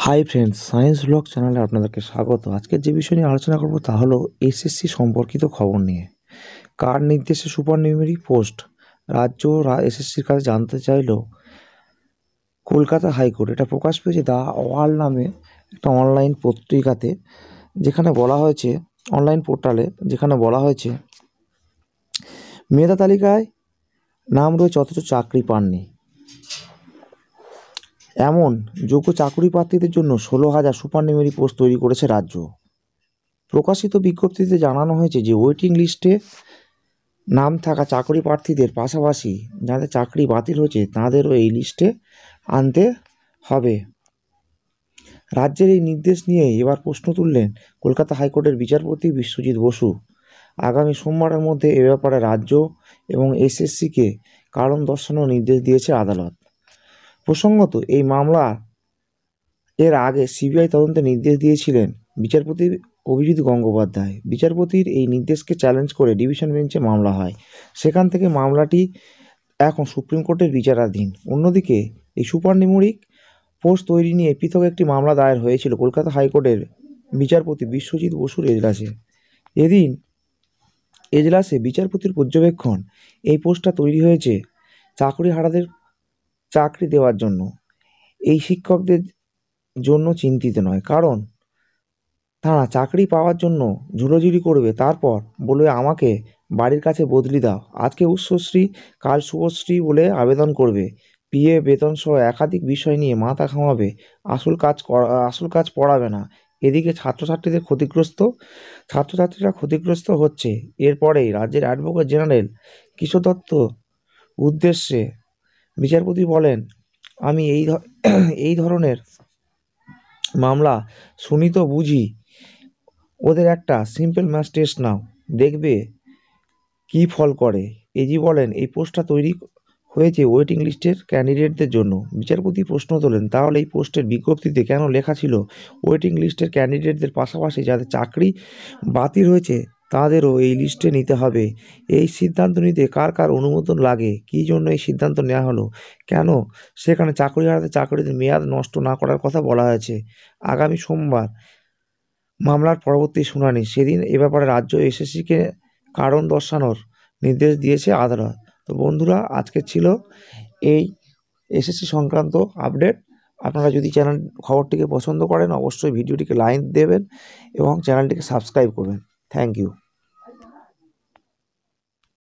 Hi friends, science blog চ্যানেলে আপনাদেরকে স্বাগত। আজকের যে বিষয় নিয়ে আলোচনা করব তা হলো এসএসসি সম্পর্কিত খবর নিয়ে। কার নির্দেশে সুপার নিউমেরি পোস্ট? রাজ্য এসএসসির কাছে জানতে চাইল কলকাতা হাইকোর্ট। এটা প্রকাশ পেয়েছে দ্য ওয়ার্ল্ড নামে একটা অনলাইন পত্রিকাতে, যেখানে বলা হয়েছে, অনলাইন পোর্টালে, যেখানে বলা হয়েছে মেধা তালিকায় নাম রয়েছে অথচ চাকরি পাননি। এমন যোগ্য চাকরি প্রার্থীদের জন্য 16,000 সুপার নিউমেরি পোস্ট তৈরি করেছে রাজ্য। প্রকাশিত বিজ্ঞপ্তিতে জানানো হয়েছে যে ওয়েটিং লিস্টে নাম থাকা চাকরি প্রার্থীদের পাশাপাশি যাদের চাকরি বাতিল হয়েছে তাদেরও এই লিস্টে আনতে হবে। রাজ্যের এই নির্দেশ নিয়ে এবার প্রশ্ন তুললেন কলকাতা হাইকোর্টের বিচারপতি বিশ্বজিৎ বসু। আগামী সোমবারের মধ্যে এ ব্যাপারে রাজ্য এবং এসএসসিকে কারণ দর্শানোর নির্দেশ দিয়েছে আদালত। প্রসঙ্গত, এই মামলা এর আগে সিবিআই তদন্তের নির্দেশ দিয়েছিলেন বিচারপতি অভিজিৎ গঙ্গোপাধ্যায়। বিচারপতির এই নির্দেশকে চ্যালেঞ্জ করে ডিভিশন বেঞ্চে মামলা হয়। সেখান থেকে মামলাটি এখন সুপ্রিম কোর্টের বিচারাধীন। অন্যদিকে এই সুপার নিউমেরিক পোস্ট তৈরি নিয়ে পৃথক একটি মামলা দায়ের হয়েছিল কলকাতা হাইকোর্টের বিচারপতি বিশ্বজিৎ বসুর এজলাসে। এদিন এজলাসে বিচারপতির পর্যবেক্ষণ, এই পোস্টটা তৈরি হয়েছে চাকরিহারাদের চাকরি দেওয়ার জন্য, এই শিক্ষকদের জন্য চিন্তিত নয়। কারণ তারা চাকরি পাওয়ার জন্য ঝুলোঝুলি করবে, তারপর বলবে আমাকে বাড়ির কাছে বদলি দাও। আজকে উচ্চশ্রী, কাল শুভশ্রী বলে আবেদন করবে। পিএ, বেতন সহ একাধিক বিষয় নিয়ে মাথা ঘামাবে, আসল কাজ পড়াবে না। এদিকে ছাত্রছাত্রীরা ক্ষতিগ্রস্ত হচ্ছে। এরপরেই রাজ্যের অ্যাডভোকেট জেনারেল কিশোর দত্ত উদ্দেশ্যে বিচারপতি বলেন, আমি এই ধরনের মামলা শুনি তো বুঝি, ওদের একটা সিম্পল ম্যাথ টেস্ট নাও, দেখবে কি ফল করে। এজি বলেন, এই পোস্টটা তৈরি হয়েছে ওয়েটিং লিস্টের ক্যান্ডিডেটদের জন্য। বিচারপতি প্রশ্ন তোলেন, তাহলে এই পোস্টের বিজ্ঞপ্তিতে কেন লেখা ছিল ওয়েটিং লিস্টের ক্যান্ডিডেটদের পাশাপাশি যাদের চাকরি বাতিল হয়েছে তাদেরও এই লিস্টে নিতে হবে? এই সিদ্ধান্ত নিতে কার কার অনুমোদন লাগে? কী জন্য এই সিদ্ধান্ত নেওয়া হলো? কেন সেখানে চাকরিদের মেয়াদ নষ্ট না করার কথা বলা হয়েছে? আগামী সোমবার মামলার পরবর্তী শুনানি। সেদিন এ ব্যাপারে রাজ্য এসএসসিকে কারণ দর্শানোর নির্দেশ দিয়েছে আদালত। তো বন্ধুরা, আজকে ছিল এই এসএসসি সংক্রান্ত আপডেট। আপনারা যদি খবরটিকে পছন্দ করেন অবশ্যই ভিডিওটিকে লাইক দেবেন এবং চ্যানেলটিকে সাবস্ক্রাইব করবেন। Thank you.